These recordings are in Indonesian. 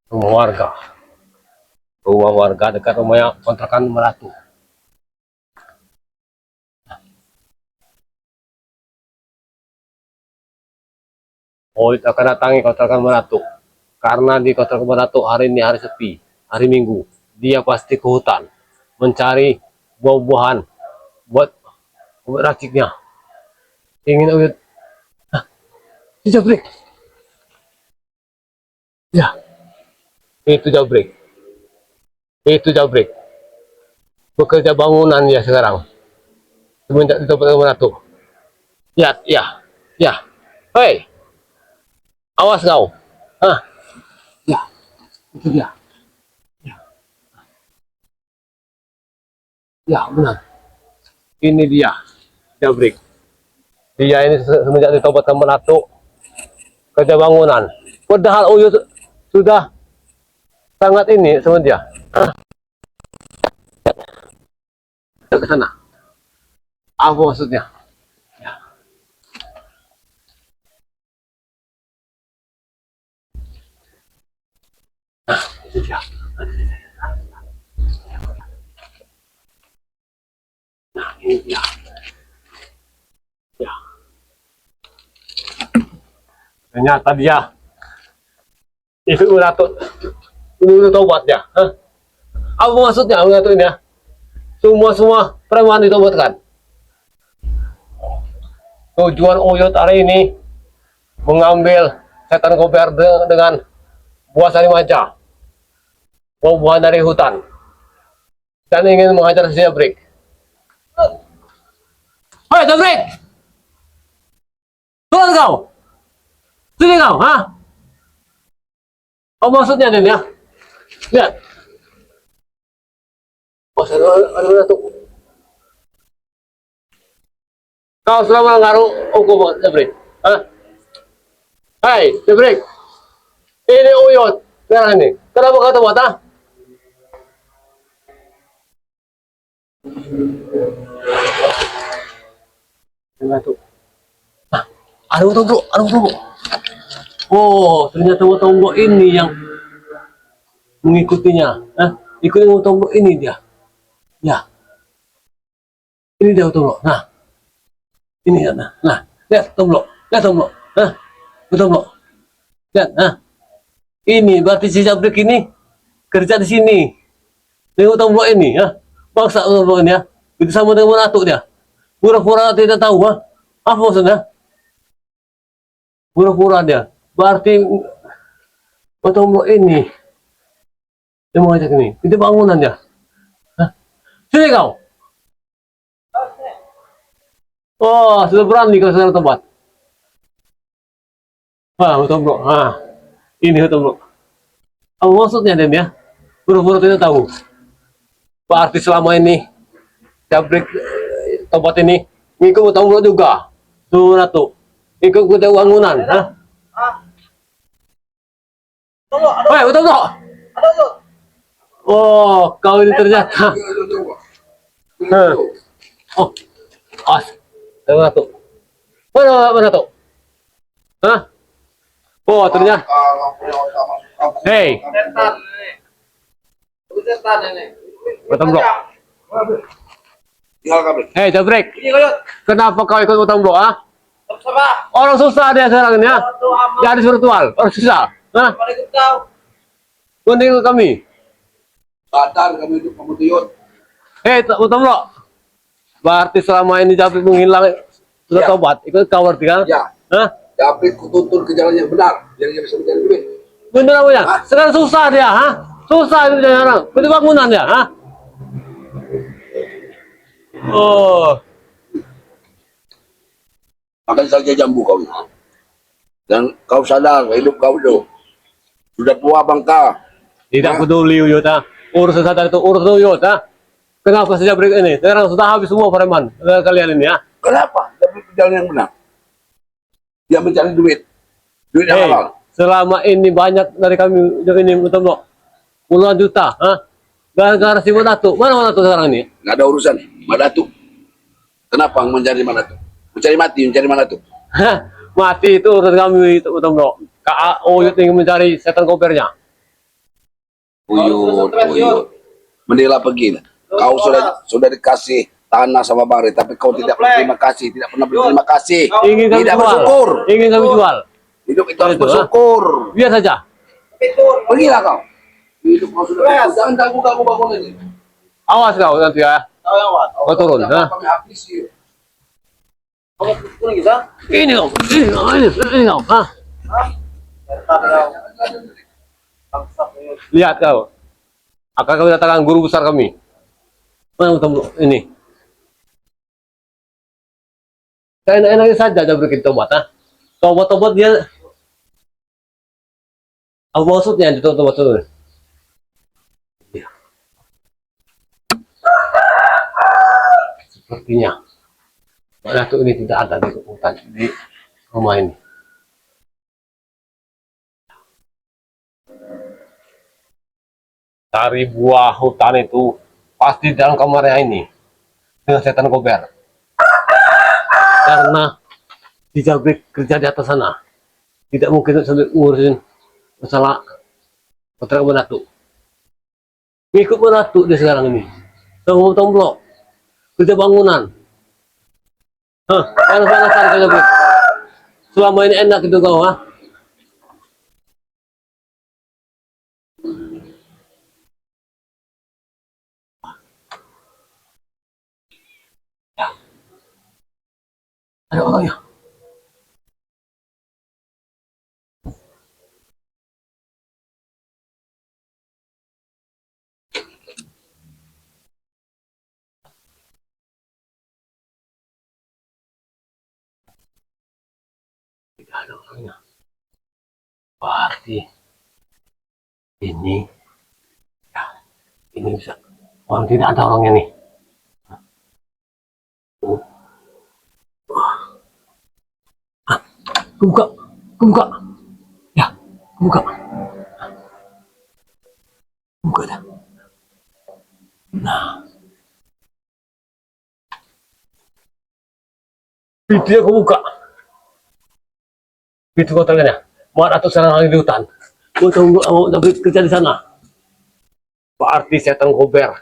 Rumah warga. Rumah warga dekat rumahnya kontrakan Melatu. Oh, kita akan datangi kontrakan Melatu. Karena di kontrakan Melatu hari ini hari sepi, hari Minggu. Dia pasti ke hutan mencari buah-buahan buat raciknya. Ingin uyut. Si Jabrik. Ya, itu Jabrik. Itu Jabrik. Bekerja bangunan ya sekarang. Semenjak di tempat Melatu. Ya, ya, ya. Hei, awas kau. Ah, ya, itu dia. Ya, ya benar. Ini dia, Jabrik. Dia ini semenjak di tempat Melatu kerja bangunan. Padahal Uyut sudah sangat ini sama dia. Ah, ke sana. Apa maksudnya? Ya. Nah, itu dia. Nah, ini dia. Ya. Ternyata dia itu Melatu. Ini tobat ya. Hah? Apa maksudnya Melatu ini ya? Semua preman ditobatkan. Tujuan Uyut hari ini mengambil setan koper dengan buah sari maja, buah-buahan dari hutan, dan ingin menghajar si Jabrik. Hei Jabrik, turun kau, sini kau, hah? Apa maksudnya ini ya? Lihat, oh ada tuh. Kau sudah melanggar hukum Jabrik, hah? Hei Jabrik, ini Uyut sekarang ini. Kenapa kau tobat, ah? Melatu. Ah, ada utang bro, ada utang bro. Oh, ternyata Wotombo ini yang mengikutinya. Ikutin Wotombo ini dia. Ya, ini dia Wotombo. Nah, ini ya. Nah, lihat Wotombo. Lihat Wotombo. Nah, Wotombo. Lihat, nah. Ini berarti si Jabrik ini kerja di sini. Dengan Wotombo ini, ya. Bangsa Wotombo ini ya. Itu sama dengan Melatu dia. Pura-pura tidak tahu, ha? Apa maksudnya? Pura-pura dia. Berarti Wotombo ini yang mengajak ini. Itu bangunan ya. Hah? Sini kau. Oh, sudah berani kau sekarang tempat. Ah, Wotombo. Ah, ini Wotombo. Apa maksudnya Den ya? Pura-pura tidak tahu. Berarti selama ini Jabrik tempat ini ngikut Wotombo juga. Tuh, Ratu. Ikut kita bangunan. Hah? Hei, Wotombo. Oh, kau ini ternyata. Hah. Oh, as. Mana tuh? Mana tuh? Hah? Oh, ternyata. Hei, Wotombo. Hei, Jabrik. Kenapa kau ikut Wotombo, ah? Orang susah dia sekarang ini, ya. Jadi spiritual, orang susah. Hah? Mending kami. Sadar kami itu kamu Uyut. Hei, Wotombo. Berarti selama ini Jabrik menghilang sudah Ya. tobat. Ikut kau berarti kan? Ya, Hah? Jabrik kutuntun ke jalan yang benar, biar dia bisa mencari duit. Bener apa ya? Hah? Sekarang susah dia, ha? Susah itu sekarang. Itu bangunan ya, ha? Oh, Makan saja jambu kau itu. Dan kau sadar hidup kau itu sudah tua bangka. tidak Hah? peduli Uyut, ha? Urusan sadar itu urus Uyut, ha? Kenapa saja Jabrik ini? Sekarang sudah habis semua preman kalian ini, ya? Kenapa? Jabrik ke jalan yang benar. Dia mencari duit, duit yang Hei, halal. selama ini banyak dari kami dari ini Wotombo. Puluhan juta, ha? Gara-gara si Melatu. Mana Melatu sekarang ini? Nggak ada urusan. Madatu. Kenapa mencari Madatu? Mencari mati, mencari Madatu. Hah? Mati itu urusan kami itu Wotombo. Uyut ingin mencari setan kopernya. Buyut. Mendela pergi. Kau sudah dikasih tanah sama Bari, tapi kau tidak berterima kasih, tidak pernah berterima kasih. Ingin kami Tidak jual. bersyukur. Ingin kami jual. Hidup itu harus Itu, bersyukur. Biar saja. Pergilah kau. Hidup kau sudah. Jangan ganggu bangun ini. Awas kau nanti ya. Kau turun. Ha? Kami habisi. Ini kau. Ini kau. Ha? Lihat kau. Akan kami datangkan guru besar kami. Mana ketemu ini? Saya enak-enaknya saja dia bikin tobat. Ha? Tobat dia. Apa maksudnya itu tobat itu? Ya. Sepertinya Ratu ini tidak ada di hutan di rumah ini. Cari buah hutan itu pasti dalam kamarnya ini dengan setan kober. Karena di Jabrik kerja di atas sana, tidak mungkin sambil ngurusin masalah kontrak menatu. Ngikut menatu dia sekarang ini. Tomblok kerja bangunan. Panas-panasan kerja Jabrik. Selama ini enak itu kau, ha? Ada orangnya. Tidak ada orangnya. Berarti ini, ya, ini bisa. Orang tidak ada orangnya nih. Kebuka, ya, kebuka dah. Nah, pintunya kebuka. Pintu kontrakannya. Mau atau sekarang lagi di hutan. Gue tunggu mau kerja di sana. Berarti setan kober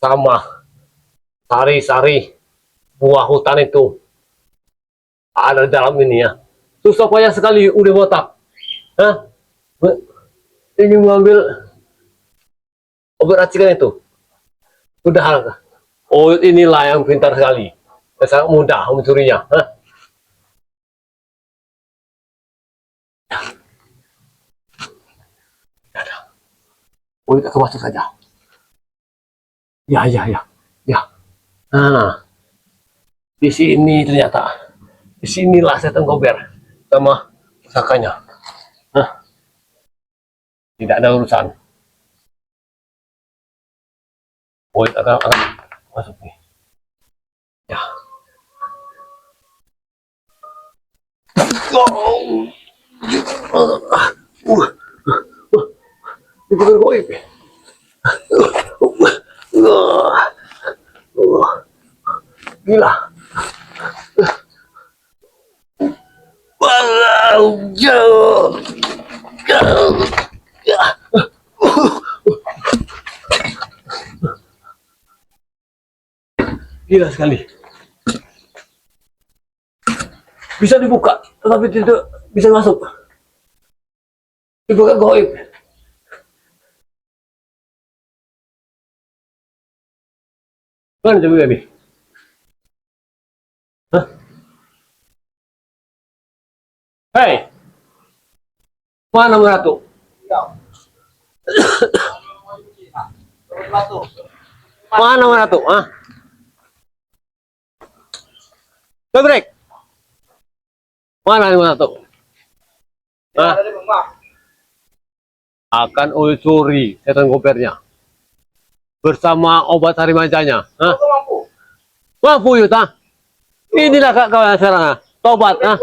sama sari-sari buah hutan itu ada di dalam ini ya. Susah payah sekali udah botak. Hah? Ingin mengambil obat racikan itu. Udah. Oh, inilah yang pintar sekali. Dan sangat mudah mencurinya. Hah? Oh, kita masuk saja. Ya. Nah, di sini ternyata. Disinilah setan kober sama pusakanya. Nah, tidak ada urusan. Oh, akan masuk nih. Ya. Bukan goib. Gila. Jauh. Gila sekali. Bisa dibuka, tetapi tidak bisa masuk. Dibuka goib. Mana coba ini? Hah? Hei, mana Ratu? Mana Ratu? Ah, Jabrik. Mana Ratu? Ah, akan usuri setan kobernya bersama obat harimajanya. Hah? Mampu Yuta. Inilah kawan sekarang. Tobat. Ah.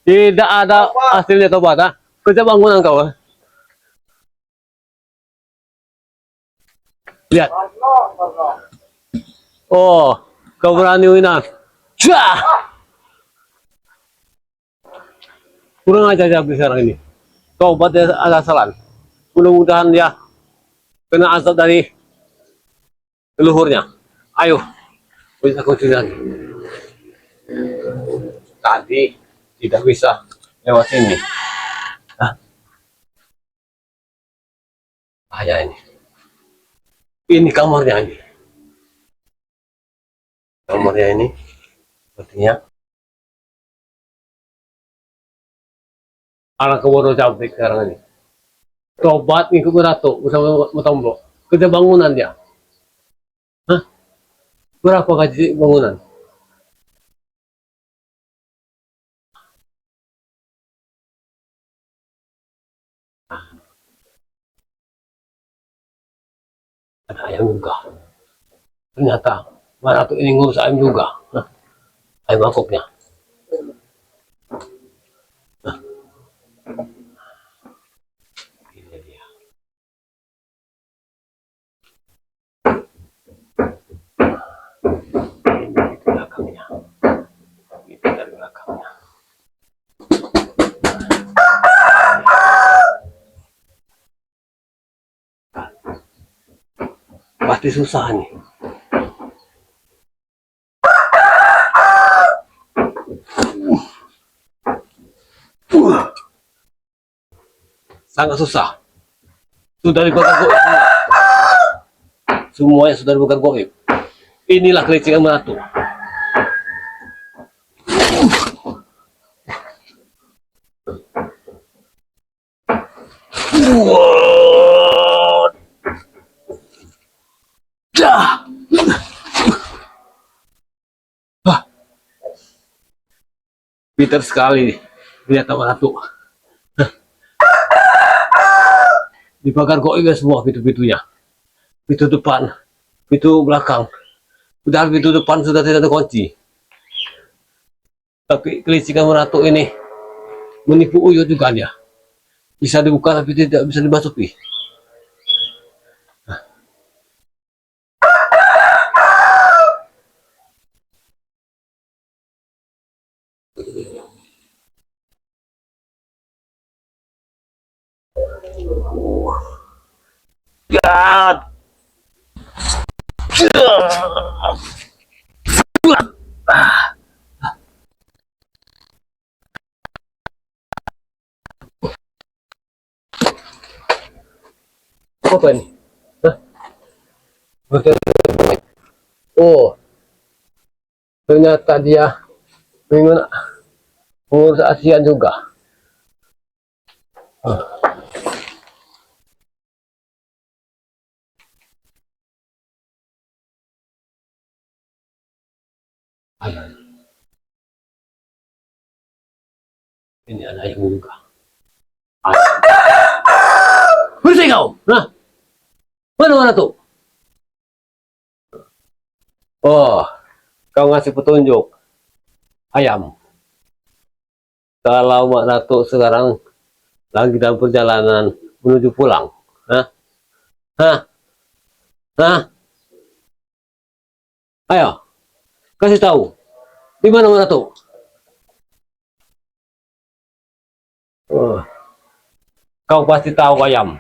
Tidak ada hasilnya tobat. Ah. Kerja bangunan kau. Ah. Lihat. Oh, kau berani Wina. Cah. Kurang aja sekarang ini. Tobat ada salah. Mudah-mudahan dia kena azab dari leluhurnya. Ayo, bisa kunci lagi. Tadi tidak bisa lewat sini. Hah? Bahaya ini. Ini kamarnya ini. Kamarnya ini. Sepertinya. Anak kebodoh cantik sekarang ini. Tobat ngikut beratuk bersama Matombok. Kerja bangunan dia. Hah? Berapa gaji bangunan? Ada ayam juga. Ternyata mana tuh ini ngurus ayam juga. Hah? Ayam mangkoknya. Hah? Ini dia. Itu belakangnya. Itu dari belakangnya. Pasti susah nih. Sangat susah. Sudah dibakar goib semua. Semuanya sudah dibakar goib. Inilah kelicikan Manatu. Dah. Wah. Pintar sekali lihat Manatu. Dibakar goib semua pintu-pintunya. Pintu depan, pintu belakang. Padahal pintu depan sudah tidak ada kunci. Tapi kelicikan Manatu ini menipu Uyut juga dia. Bisa dibuka tapi tidak bisa dimasuki. God. Apa ini? Hah? Oh, ternyata dia mengurus ASEAN juga. Ini anak yang juga. Bersih kau! Nah, mana tuh? Oh, kau ngasih petunjuk. Ayam. Kalau Mak Datuk sekarang lagi dalam perjalanan menuju pulang. Hah? Hah? Hah? Ayo, kasih tahu. Di mana Mak Datuk? Oh, kau pasti tahu ayam.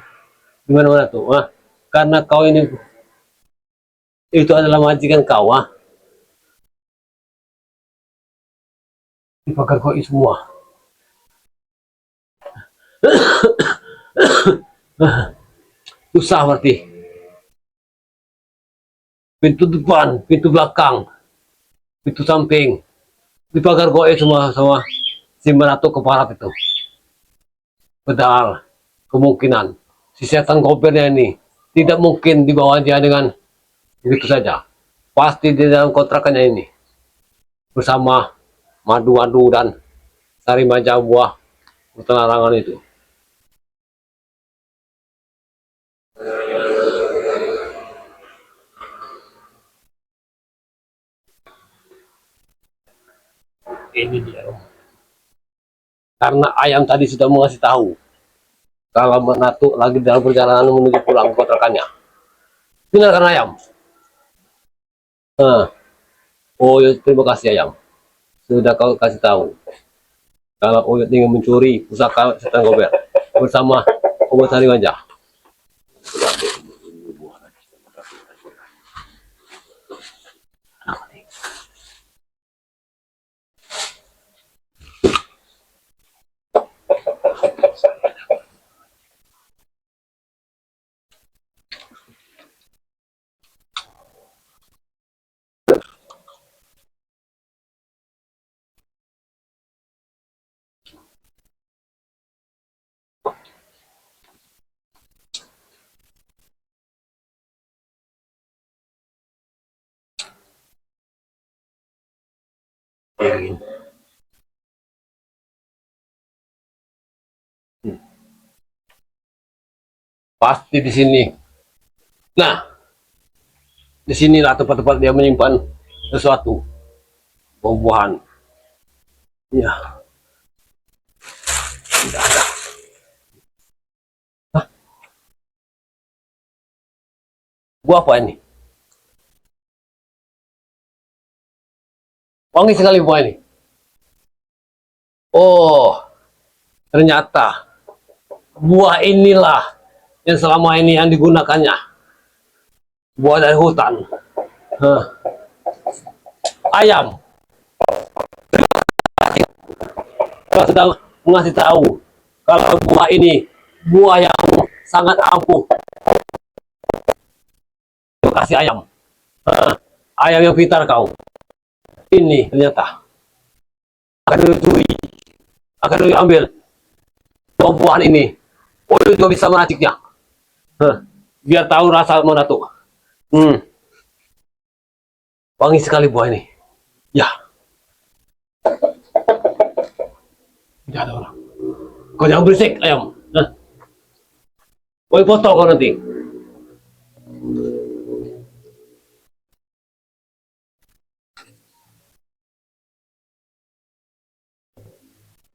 Di mana Mak Datuk? Hah? Karena kau ini itu adalah majikan kau, ah. Dibakar koi semua. Susah berarti. Pintu depan, pintu belakang, pintu samping dibakar koi semua sama si Manatu keparat itu. Padahal kemungkinan si setan kopernya ini tidak mungkin dibawa dia dengan begitu saja. Pasti di dalam kontrakannya ini bersama madu-madu dan sari maja buah larangan itu. Ini dia. Karena ayam tadi sudah mengasih tahu kalau Manatu lagi dalam perjalanan menuju pulang ke kontrakannya. Dengarkan ayam. Oh, ya, terima kasih ayam. Sudah kau kasih tahu kalau Uyut ingin mencuri pusaka setan gober bersama obat sari wajah. Ingin. Pasti di sini. Nah, di sinilah tempat-tempat dia menyimpan sesuatu, buah-buahan. Ya, tidak ada. Hah? Buah apa ini? Wangi sekali buah ini. Oh, ternyata buah inilah yang selama ini yang digunakannya. Buah dari hutan. Hah. Ayam. Kalau sedang mengasih tahu kalau buah ini buah yang sangat ampuh. Terima kasih ayam. Hah. Ayam yang pintar kau. Ini ternyata akan dicuri, akan diambil buah-buahan ini. Oh, itu juga bisa meraciknya. Hah. Biar tahu rasa mana tuh. Wangi sekali buah ini. Ya, tidak ada orang. Kau jangan berisik, ayam. Hah. Kau foto kau nanti.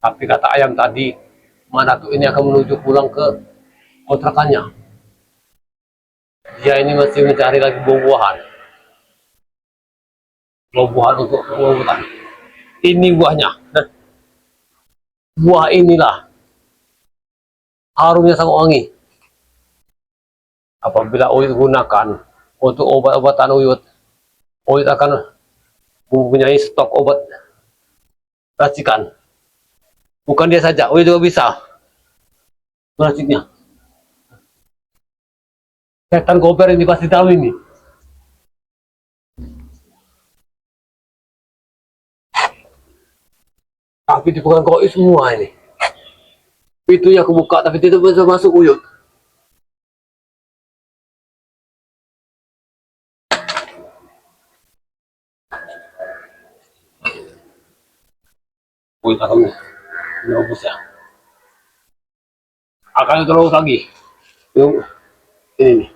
Tapi kata ayam tadi, mana tuh ini akan menuju pulang ke kontrakannya. Dia ini masih mencari lagi buah-buahan. Buah-buahan untuk hutan. Ini buahnya. Nah, buah inilah harumnya sangat wangi. Apabila Uyut gunakan untuk obat-obatan Uyut, Uyut akan mempunyai stok obat racikan. Bukan dia saja, Uyut juga bisa meraciknya. Setan gober ini pasti tahu ini. Tapi dibuka koi semua ini. Pintunya aku buka tapi tidak bisa masuk Uyut. Uyut akan menembus ya. Akan terus lagi. Yung, ini nih.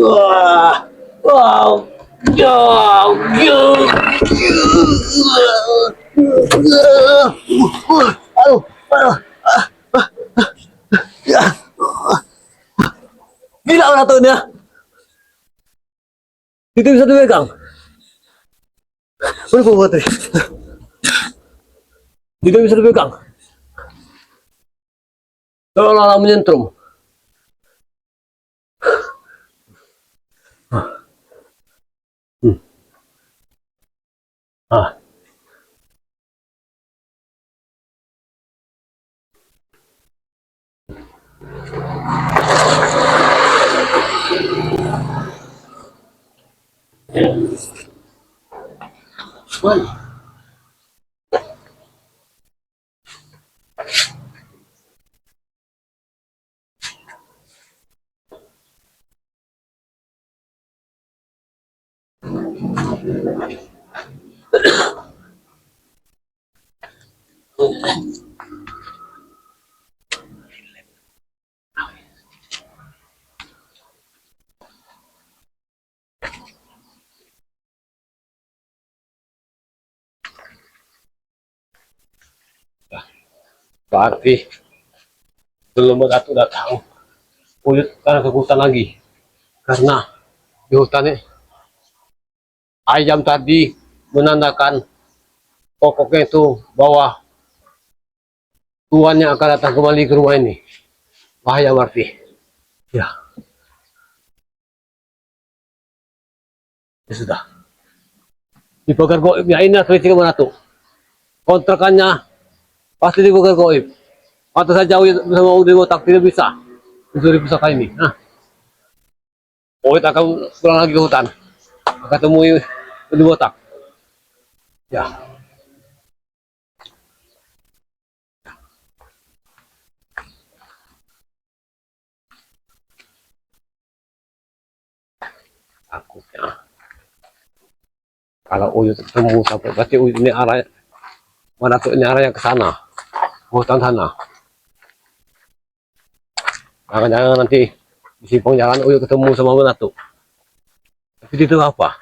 Wah, wow, jauh, jauh, aduh, aduh, ya, gila orang tuh ya, itu bisa dipegang, berapa baterai, itu bisa dipegang, seolah-olah menyentrum, ah, berarti belum Ratu datang, Uyut karena ke hutan lagi, karena di hutan ini ayam tadi menandakan pokoknya itu bahwa tuannya akan datang kembali ke rumah ini. Bahaya berarti. Ya, ya sudah. Di pagar goib ya ini kritik mana tuh? Kontrakannya pasti di pagar goib. Atau saja sama Udi Botak tidak bisa. Mencuri pusaka ini. Nah, Oit akan pulang lagi ke hutan. Akan temui Udi Botak. Ya, Takutnya kalau Uyut ketemu sampai pasti Uyut ini arah mana tuh, ini arahnya ke sana, hutan sana. Jangan-jangan nanti di simpang jalan Uyut ketemu sama mana tuh. Tapi itu apa?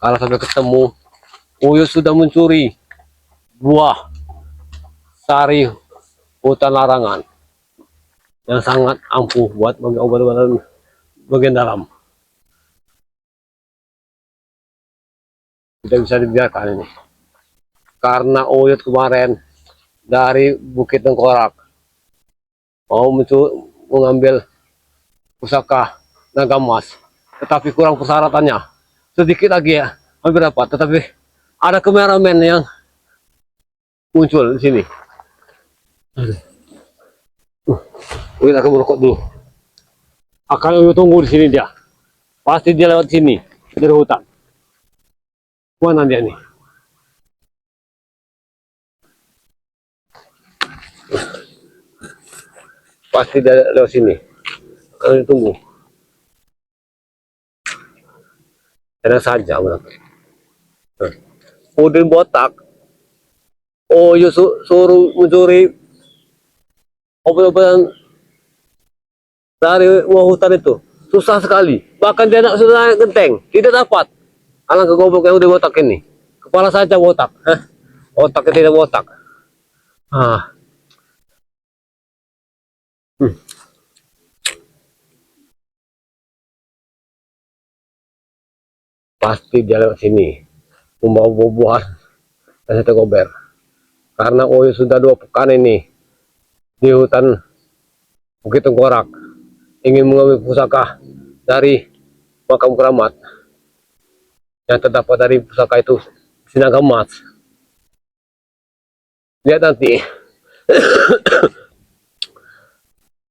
Kalau sampai ketemu, Uyut sudah mencuri buah sari hutan larangan yang sangat ampuh buat obat-obatan bagian dalam. Tidak bisa dibiarkan ini. Karena Uyut kemarin dari Bukit Tengkorak mau mengambil pusaka naga emas, tetapi kurang persyaratannya. Sedikit lagi ya, hampir dapat. Tetapi ada kameramen yang muncul di sini. Uyut akan merokok dulu. Akan Uyut tunggu di sini dia. Pasti dia lewat sini dari hutan. Mana dia nih? Pasti dia lewat sini. Akan tunggu. Tenang saja, Udin botak. Oh, Uyut suruh mencuri obat-obatan dari hutan itu. Susah sekali. Bahkan dia sudah naik genteng, tidak dapat. Alangkah goblok yang udah botak ini. Kepala saja botak. Otaknya tidak botak. Ah. Pasti dia lewat sini membawa buah-buahan dan sate gober. Karena Uyut sudah 2 pekan ini di hutan Bukit Tengkorak ingin mengambil pusaka dari makam keramat yang terdapat dari pusaka itu Sinaga Emas. Lihat nanti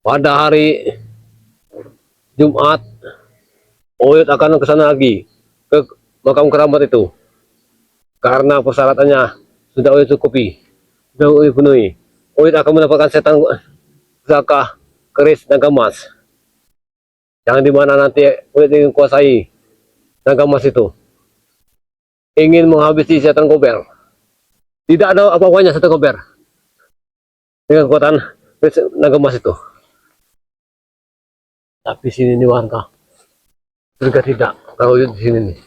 pada hari Jumat Uyut akan ke sana lagi ke makam keramat itu karena persyaratannya sudah Uyut cukupi, sudah Uyut penuhi. Uyut akan mendapatkan setan pusaka keris naga emas yang dimana nanti Uyut ingin kuasai naga emas itu, ingin menghabisi setan gober. Tidak ada apa-apanya setan gober dengan kekuatan naga emas itu. Tapi sini nih warga juga tidak kalau Uyut di sini nih.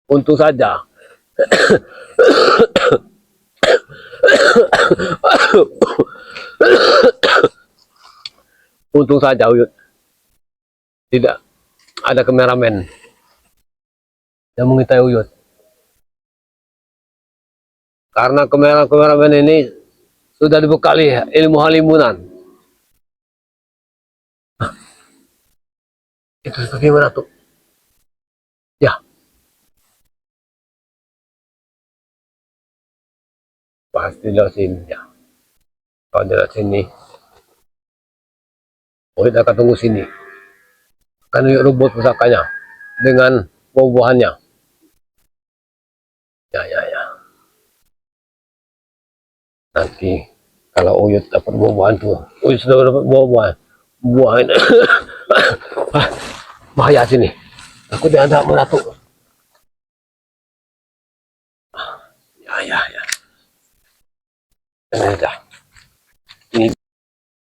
Untung saja untung saja Uyut tidak ada kameramen yang mengintai Uyut. Karena kameramen ini sudah dibekali ilmu halimunan. Itu bagaimana tuh? Ya, pasti lewat sini ya. Kalau lewat sini, Uyut akan tunggu sini. Akan Uyut rebut pusakanya dengan buah-buahannya. Ya. Nanti kalau Uyut dapat buah-buahan tuh, Uyut sudah dapat buah-buahan. Buahan bahaya sini. Aku tidak ada meratu. Ya.